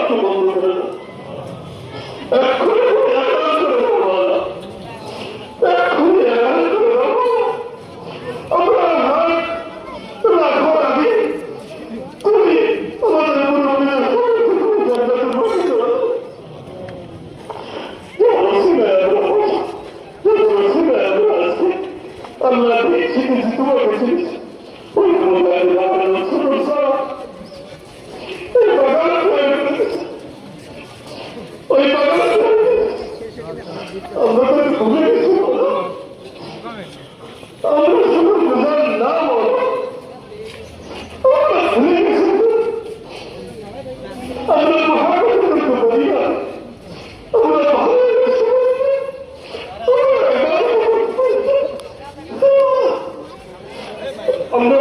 আজকে বন্ধ করে দাও। এক্ষুনি একা করে দাও বাবা, এক্ষুনি একা করে দাও। আমরা হাত রাখো আগে, তুমি আমাদের মুরব্বীদের জান্নাতে বসে দাও। আল্লাহ শিখেছি তোমার কাছে ওই ওই আমরা তো ভুলে গেছি, আমরা শুধু বুঝার না বলো, আমরা ভুলে গেছি, আমরা মহাকাশ করতে পারি না, আমরা ভালো আমরা